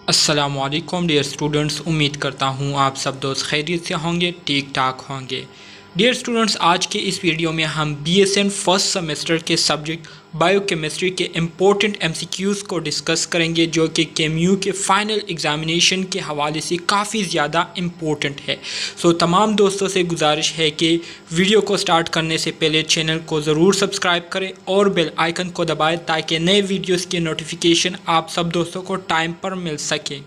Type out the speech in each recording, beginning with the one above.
अस्सलामुअलैकुम dear students, उम्मीद करता हूँ आप सब दोस्त खैरियत से होंगे, ठीक ठाक होंगे। डियर स्टूडेंट्स, आज के इस वीडियो में हम BSN फर्स्ट सेमेस्टर के सब्जेक्ट बायोकेमिस्ट्री के इम्पोर्टेंट MCQs को डिस्कस करेंगे, जो कि KMU के फाइनल एग्जामिनेशन के हवाले से काफ़ी ज़्यादा इम्पोर्टेंट है। सो तमाम दोस्तों से गुजारिश है कि वीडियो को स्टार्ट करने से पहले चैनल को ज़रूर सब्सक्राइब करें और बेल आइकन को दबाएं ताकि नए वीडियोस की नोटिफिकेशन आप सब दोस्तों को टाइम पर मिल सके।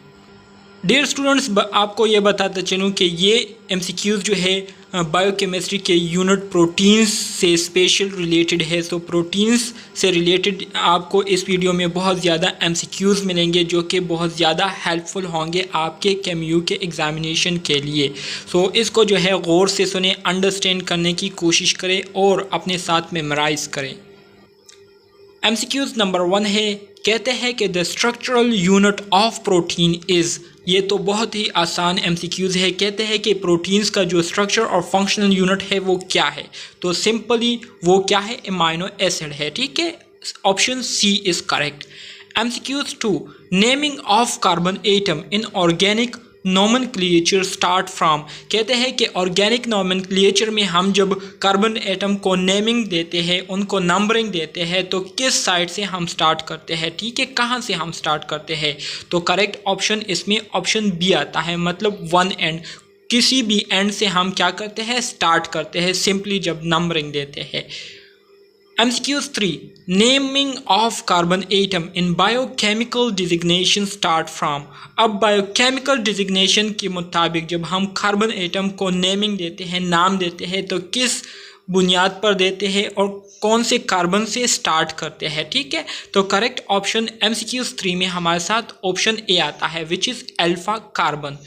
डियर स्टूडेंट्स, आपको ये बताता चलूँ कि ये MCQs जो है बायोकेमिस्ट्री के यूनिट प्रोटीन्स से स्पेशल रिलेटेड है। सो प्रोटीन्स से रिलेटेड आपको इस वीडियो में बहुत ज़्यादा MCQs मिलेंगे, जो कि बहुत ज़्यादा हेल्पफुल होंगे आपके KMU के एग्ज़ामिनेशन के लिए। सो इसको जो है गौर से सुने, अंडरस्टैंड करने की कोशिश करें और अपने साथ मेमोराइज़ करें। MCQs नंबर 1 है, कहते हैं कि the structural unit of protein is. ये तो बहुत ही आसान MCQs है। कहते हैं कि प्रोटीन्स का जो स्ट्रक्चर और फंक्शनल यूनिट है वो क्या है, तो सिंपली वो क्या है, अमाइनो एसिड है। ठीक है, option C is correct. MCQs 2, naming of carbon atom in organic nomenclature start from. कहते हैं कि ऑर्गेनिक नोमेनक्लेचर में हम जब कार्बन एटम को नेमिंग देते हैं, उनको नंबरिंग देते हैं, तो किस साइड से हम स्टार्ट करते हैं। ठीक है, कहाँ से हम स्टार्ट करते हैं, तो करेक्ट ऑप्शन इसमें ऑप्शन B आता है, मतलब वन एंड। किसी भी एंड से हम क्या करते हैं, स्टार्ट करते हैं सिंपली जब नंबरिंग देते हैं। MCQs 3, naming of carbon atom in biochemical designation start from. अब बायोकेमिकल डिजिग्नेशन के मुताबिक जब हम कार्बन एटम को नेमिंग देते हैं, नाम देते हैं, तो किस बुनियाद पर देते हैं और कौन से कार्बन से स्टार्ट करते हैं। ठीक है, तो करेक्ट ऑप्शन MCQs 3 में हमारे साथ ऑप्शन A आता है, which is alpha carbon.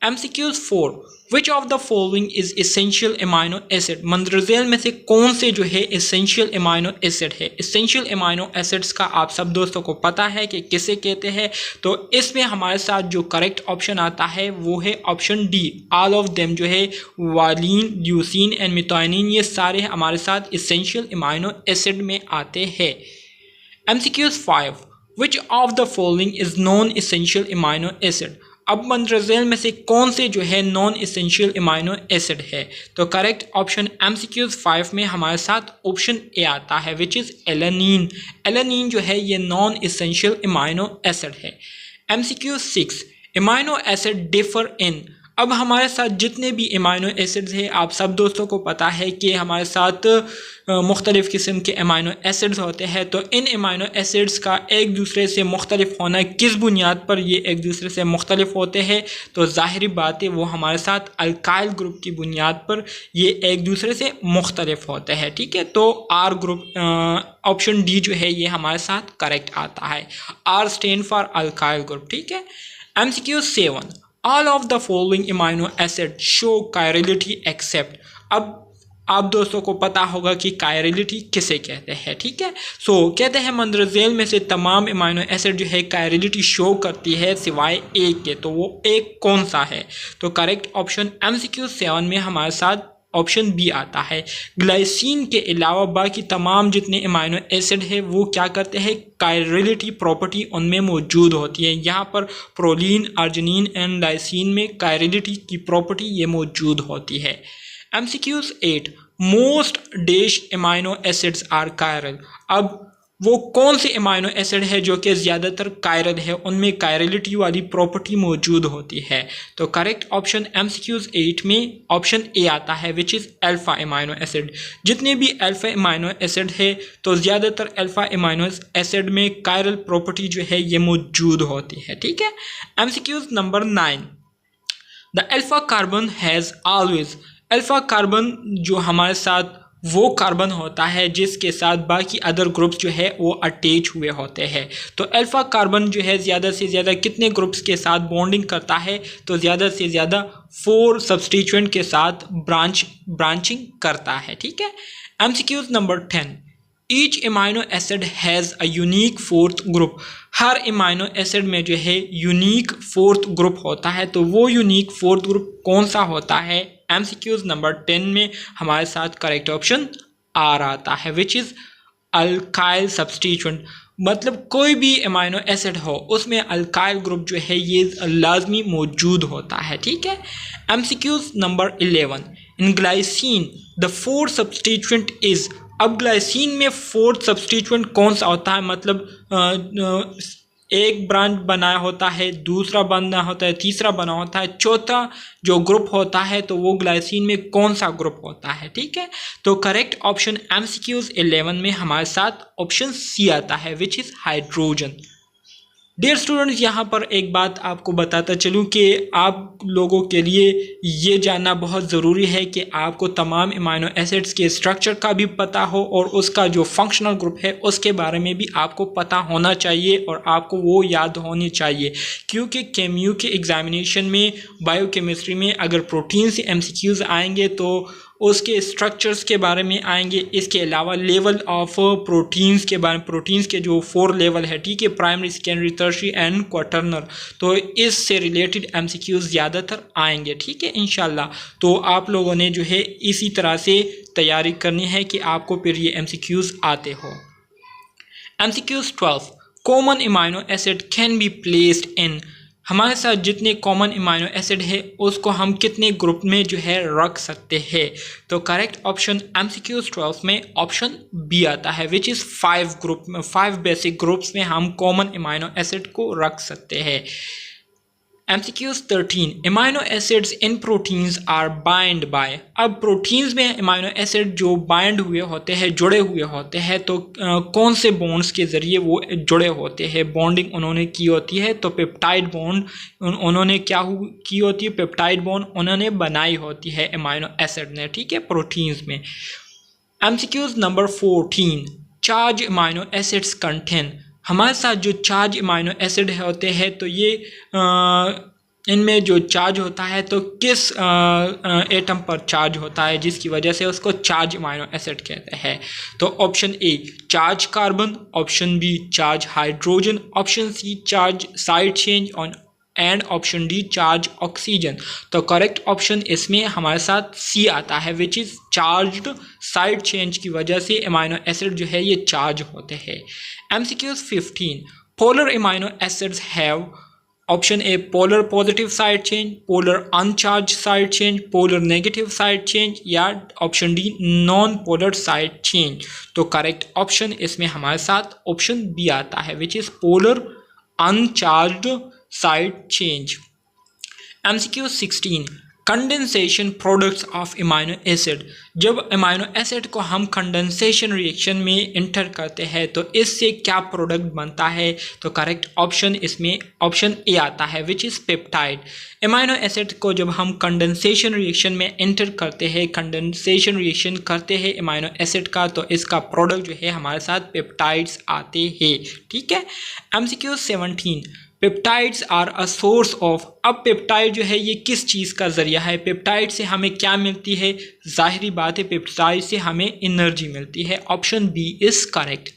MCQs 4, which of the following is essential amino acid. मंदरजेल में से कौन से जो है एसेंशियल अमाइनो एसिड है। एसेंशियल अमाइनो एसिड्स का आप सब दोस्तों को पता है कि किसे कहते हैं, तो इसमें हमारे साथ जो करेक्ट ऑप्शन आता है वो है option D, all of them जो है वालीन, ल्यूसीन एंड मिथाइनिन, ये सारे हमारे साथ एसेंशियल अमाइनो एसिड में आते हैं। MCQs 5, which of the following is non essential amino acid. अब मंदरजेल में से कौन से जो है नॉन एसेंशियल अमाइनो एसिड है, तो करेक्ट ऑप्शन MCQs 5 में हमारे साथ ऑप्शन A आता है, विच इज़ एलेनिन। एलेनिन जो है ये नॉन एसेंशियल अमाइनो एसिड है। MCQs 6, amino acid differ in. अब हमारे साथ जितने भी अमाइनो एसिड्स हैं, आप सब दोस्तों को पता है कि हमारे साथ मुख्तलिफ़ किस्म के अमाइनो एसिड्स होते हैं, तो इन अमाइनो एसिड्स का एक दूसरे से मुख्तलिफ होना, किस बुनियाद पर ये एक दूसरे से मुख्तलिफ होते हैं, तो ज़ाहिरी बात है वो हमारे साथ अल्काइल ग्रुप की बुनियाद पर ये एक दूसरे से मुख्तलिफ होते हैं। ठीक है, तो R ग्रुप ऑप्शन D जो है ये हमारे साथ करेक्ट आता है। R stand for alkyl group. ठीक है। MCQs 7, all of the following amino acid show chirality except. अब आप दोस्तों को पता होगा कि कायरलिटी किसे कहते हैं। ठीक है, सो कहते हैं मंदरजेल में से तमाम अमाइनो एसिड जो है कायरलिटी शो करती है सिवाय एक के, तो वो एक कौन सा है, तो करेक्ट ऑप्शन MCQs 7 में हमारे साथ ऑप्शन B आता है। ग्लाइसिन के अलावा बाकी तमाम जितने अमाइनो एसिड है वो क्या करते हैं, कायरलिटी प्रॉपर्टी उनमें मौजूद होती है। यहाँ पर प्रोलीन, अर्जिनिन एंड लाइसिन में कायरलिटी की प्रॉपर्टी ये मौजूद होती है। MCQs 8, most dash amino acids are chiral. अब वो कौन से अमाइनो एसिड है जो कि ज़्यादातर कायरल है, उनमें कायरलिटी वाली प्रॉपर्टी मौजूद होती है, तो करेक्ट ऑप्शन MCQs 8 में ऑप्शन A आता है, which is alpha amino acid. जितने भी अल्फ़ा अमाइनो एसिड है तो ज़्यादातर अल्फ़ा अमाइनो एसिड में कायरल प्रॉपर्टी जो है ये मौजूद होती है। ठीक है। MCQs number 9, the alpha carbon has always. Alpha carbon जो हमारे साथ वो कार्बन होता है जिसके साथ बाकी अदर ग्रुप्स जो है वो अटैच हुए होते हैं, तो अल्फ़ा कार्बन जो है ज़्यादा से ज़्यादा कितने ग्रुप्स के साथ बॉन्डिंग करता है, तो ज़्यादा से ज़्यादा 4 सब्स्टिट्यूएंट के साथ ब्रांचिंग करता है। ठीक है। MCQs number 10, each amino acid has a unique fourth group. Her amino acid में जो है यूनिक फोर्थ ग्रुप होता है, तो वो यूनिक फोर्थ ग्रुप कौन सा होता है। MCQs नंबर 10 में हमारे साथ करेक्ट ऑप्शन R आता है, विच इज़ अल्काइल सब्स्टिट्यूएंट। मतलब कोई भी अमाइनो एसिड हो उसमें अल्काइल ग्रुप जो है ये लाजमी मौजूद होता है, ठीक है। MCQs number 11, in glycine the fourth substituent is. अब ग्लाइसिन में फोर्थ सब्सटीट्यूएंट कौन सा होता है, मतलब एक ब्रांच बना होता है, दूसरा बना होता है, तीसरा बना होता है, चौथा जो ग्रुप होता है तो वो ग्लाइसिन में कौन सा ग्रुप होता है, ठीक है। तो करेक्ट ऑप्शन एमसीक्यूज 11 में हमारे साथ ऑप्शन सी आता है, which is hydrogen. Dear students, यहाँ पर एक बात आपको बताता चलूँ कि आप लोगों के लिए ये जानना बहुत ज़रूरी है कि आपको तमाम अमाइनो एसिड्स के स्ट्रक्चर का भी पता हो और उसका जो फंक्शनल ग्रुप है उसके बारे में भी आपको पता होना चाहिए और आपको वो याद होनी चाहिए, क्योंकि केमियो के एग्जामिनेशन में बायोकेमिस्ट्री में अगर प्रोटीन से एमसीक्यूज़ आएंगे तो उसके स्ट्रक्चर्स के बारे में आएंगे। इसके अलावा लेवल ऑफ प्रोटीन्स के बारे में, प्रोटीन्स के जो 4 लेवल है, ठीक है, प्राइमरी, सेकेंडरी, टर्शियरी एंड क्वाटर्नर, तो इससे रिलेटेड एमसीक्यूज़ ज़्यादातर आएंगे, ठीक है, इंशाल्लाह। तो आप लोगों ने जो है इसी तरह से तैयारी करनी है कि आपको फिर ये एमसीक्यूज़ आते हो। MCQs 12, common amino acid can be placed in. हमारे साथ जितने कॉमन अमाइनो एसिड है उसको हम कितने ग्रुप में जो है रख सकते हैं। तो करेक्ट ऑप्शन एमसीक्यूज 12 में ऑप्शन बी आता है, विच इज़ 5 ग्रुप में, 5 बेसिक ग्रुप्स में हम कॉमन अमाइनो एसिड को रख सकते हैं। MCQs 13, amino acids in proteins are bind by. अब प्रोटीन्स में अमाइनो एसिड जो बाइंड हुए होते हैं, जुड़े हुए होते हैं, तो कौन से बॉन्ड्स के ज़रिए वो जुड़े होते हैं, बॉन्डिंग उन्होंने की होती है, तो पेप्टाइड बॉन्ड उन्होंने क्या की होती है, पेप्टाइड बॉन्ड उन्होंने बनाई होती है अमाइनो एसिड ने, ठीक है, प्रोटीन्स में। MCQs number 14, charge amino acids contain. हमारे साथ जो चार्ज अमाइनो एसिड होते हैं तो ये इनमें जो चार्ज होता है तो किस एटम पर चार्ज होता है जिसकी वजह से उसको चार्ज अमाइनो एसिड कहते हैं। तो option A charge carbon, option B charge hydrogen, option C charge side change on and option D charge oxygen. तो करेक्ट ऑप्शन इसमें हमारे साथ सी आता है, which is charged side change की वजह से अमाइनो एसिड जो है ये चार्ज होते हैं। MCQs 15, polar amino acids have. Option A polar positive side chain, polar uncharged side chain, polar negative side chain, या option D non polar side chain. तो करेक्ट ऑप्शन इसमें हमारे साथ ऑप्शन बी आता है, which is polar uncharged side chain. MCQ 16, condensation products of amino acid. जब amino acid को हम कंडेंसेशन रिएक्शन में इंटर करते हैं तो इससे क्या प्रोडक्ट बनता है। तो करेक्ट ऑप्शन इसमें ऑप्शन ए आता है, which is peptide. Amino acid को जब हम कंडेंसेशन रिएक्शन में इंटर करते हैं, कंडेंसेशन रिएक्शन करते हैं अमाइनो एसिड का, तो इसका प्रोडक्ट जो है हमारे साथ पेप्टाइड्स आते हैं, ठीक है। MCQ 17, peptides are a source of. अब पेप्टाइड जो है ये किस चीज़ का ज़रिया है, पेप्टाइड से हमें क्या मिलती है। जाहिरी बात है पेप्टाइड से हमें एनर्जी मिलती है। Option B is correct.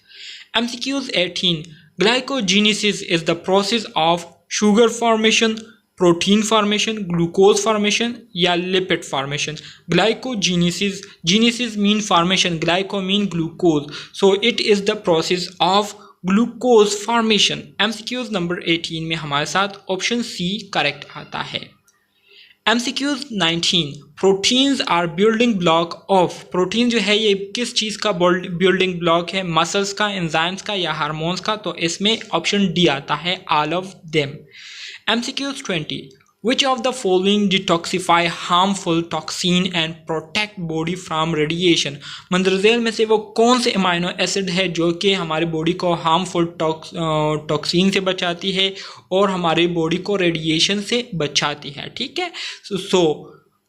MCQs 18, glycogenesis is the process of sugar formation, protein formation, glucose formation या lipid formation. Glycogenesis, genesis mean formation, glyco mean glucose, so it is the process of glucose formation. MCQs number 18 में हमारे साथ option C correct आता है। MCQs 19, proteins are building block of. Protein जो है ये किस चीज़ का बिल्डिंग ब्लॉक है, मसल्स का, एंजाइम्स का या हार्मोन्स का। तो इसमें ऑप्शन डी आता है, all of them. MCQs 20, Which of the following detoxify harmful toxin and protect body from radiation? मंदरज़ेल में से वो कौन से अमाइनो एसिड है जो कि हमारी बॉडी को हार्मफुल टॉक्सिन से बचाती है और हमारी बॉडी को रेडिएशन से बचाती है, ठीक है। सो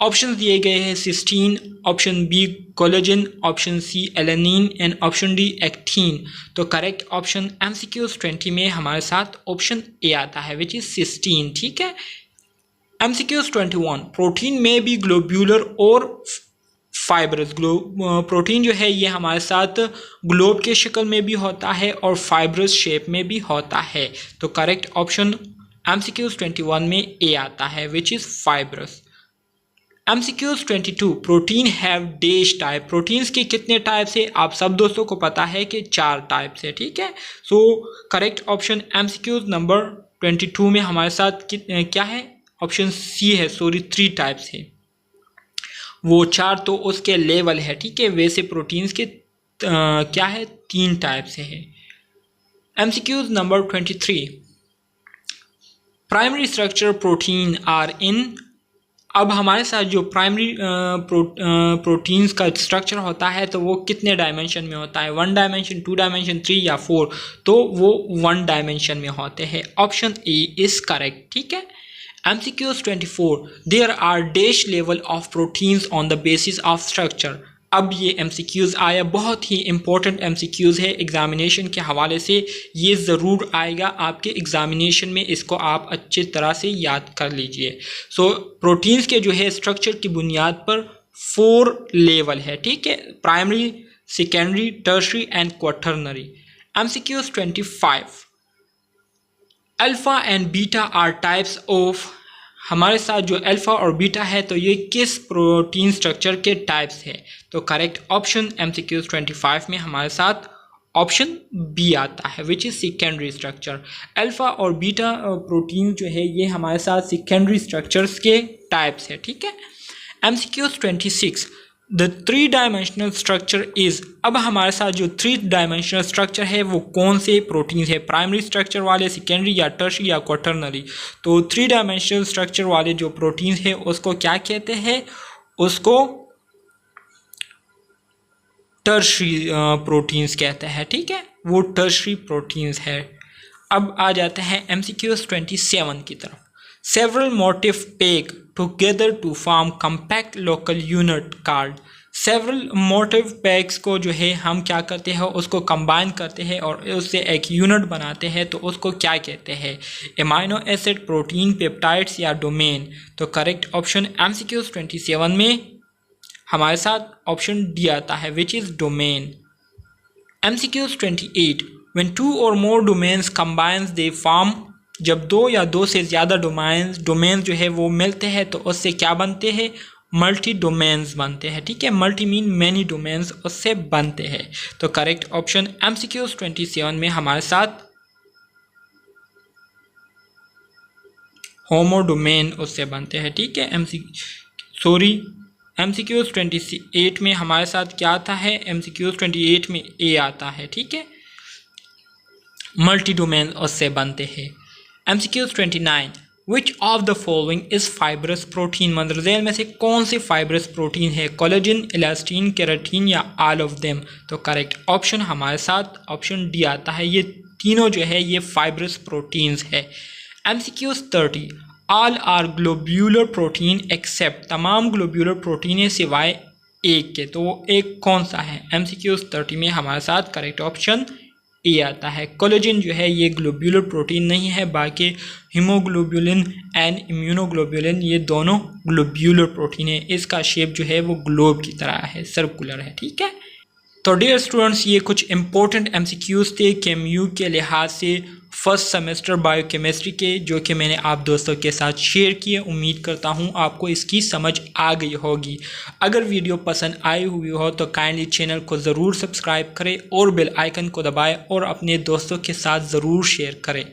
ऑप्शन दिए गए हैं cysteine, option B collagen, option C alanine and option D actin. तो करेक्ट ऑप्शन एमसीक्यूज 20 में हमारे साथ ऑप्शन ए आता है, विच इज सिस्टीन, ठीक है। एमसीक्यूज 21, प्रोटीन में भी ग्लोब्यूलर और फाइब्रस। प्रोटीन जो है ये हमारे साथ ग्लोब के शक्ल में भी होता है और फाइब्रस शेप में भी होता है। तो करेक्ट ऑप्शन एमसीक्यूज 21 में ए आता है, which is fibrous. MCQs 22 protein have dash type, proteins के कितने टाइप्स है आप सब दोस्तों को पता है कि 4 टाइप्स है, ठीक है। So correct option MCQs number 22 में हमारे साथ क्या है, ऑप्शन सी है, सॉरी 3 टाइप्स है, वो 4 तो उसके लेवल है, ठीक है। वैसे प्रोटीन्स के क्या है 3 टाइप्स है। MCQs number 23 primary structure protein are in, अब हमारे साथ जो प्राइमरी प्रोटीन्स का स्ट्रक्चर होता है तो वो कितने डायमेंशन में होता है, 1 डायमेंशन, 2 डायमेंशन, 3 या 4, तो वो 1 डायमेंशन में होते हैं। ऑप्शन ए इज करेक्ट, ठीक है। MCQs 24 there are dash level of proteins on the basis of structure, अब ये MCQs आया, बहुत ही इंपॉर्टेंट MCQs है एग्जामिनेशन के हवाले से, ये ज़रूर आएगा आपके एग्जामिनेशन में, इसको आप अच्छी तरह से याद कर लीजिए। सो प्रोटीन्स के जो है स्ट्रक्चर की बुनियाद पर 4 लेवल है, ठीक है, primary, secondary, tertiary and quaternary. MCQs 25 alpha and beta are types of, हमारे साथ जो अल्फ़ा और बीटा है तो ये किस प्रोटीन स्ट्रक्चर के टाइप्स है, तो करेक्ट ऑप्शन MCQs 25 में हमारे साथ ऑप्शन बी आता है, which is secondary structure. Alpha और बीटा प्रोटीन जो है ये हमारे साथ सेकेंडरी स्ट्रक्चर्स के टाइप्स है, ठीक है। MCQs 26 the 3 dimensional structure is, अब हमारे साथ जो 3 डायमेंशनल स्ट्रक्चर है वो कौन से प्रोटीन है, प्राइमरी स्ट्रक्चर वाले, सेकेंडरी या टर्शरी या क्वाटरनरी, तो 3 डायमेंशनल स्ट्रक्चर वाले जो प्रोटीन है उसको क्या कहते हैं, उसको टर्शरी प्रोटीन्स कहते हैं, ठीक है, वो टर्शरी प्रोटीन्स है। अब आ जाते हैं MCQs 27 की तरफ। Several motif pack together to form compact local unit card, several motif packs को जो है हम क्या करते हैं उसको कंबाइन करते हैं और उससे एक यूनिट बनाते हैं, तो उसको क्या कहते हैं, एमाइनो एसिड, प्रोटीन, पेप्टाइड्स या डोमेन, तो करेक्ट ऑप्शन MCQs 27 में हमारे साथ ऑप्शन डी आता है, which is domain. MCQs 28 when 2 और मोर डोमेन्स कंबाइंस दे फॉर्म, जब 2 या 2 से ज़्यादा डोमेन्स जो है वो मिलते हैं तो उससे क्या बनते हैं, मल्टी डोमेन्स बनते हैं, ठीक है, मल्टी मीन मैनी डोमेन्स उससे बनते हैं, तो करेक्ट ऑप्शन MCQs 27 में हमारे साथ होमो डोमेन उससे बनते हैं, ठीक है। MCQs 28 में हमारे साथ क्या आता है, MCQs 28 में ए आता है, ठीक है, मल्टी डोमेन उससे बनते हैं। MCQs 29 which of the following is fibrous protein, मंदरजेल में से कौन से फाइब्रस प्रोटीन है, कोलेजन, इलास्टिन, केराटिन या ऑल ऑफ देम, तो करेक्ट ऑप्शन हमारे साथ ऑप्शन डी आता है, ये तीनों जो है ये फाइब्रस प्रोटीन्स है। MCQs 30 all are globular protein except, तमाम ग्लोब्यूलर प्रोटीन है सिवाय एक के, तो वो एक कौन सा है, MCQs 30 में हमारे साथ करेक्ट ऑप्शन ए आता है। कोलेजन जो है ये ग्लोब्यूलर प्रोटीन नहीं है, बाकी हीमोग्लोबुलिन एंड इम्यूनोग्लोबुलिन ये दोनों ग्लोब्यूलर प्रोटीन है, इसका शेप जो है वो ग्लोब की तरह है, सर्कुलर है, ठीक है। तो डियर स्टूडेंट्स ये कुछ इंपॉर्टेंट MCQs थे केएमयू के लिहाज से फर्स्ट सेमेस्टर बायोकेमिस्ट्री के, जो कि मैंने आप दोस्तों के साथ शेयर किए। उम्मीद करता हूँ आपको इसकी समझ आ गई होगी। अगर वीडियो पसंद आई हुई हो तो काइंडली चैनल को ज़रूर सब्सक्राइब करें और बेल आइकन को दबाएं और अपने दोस्तों के साथ ज़रूर शेयर करें।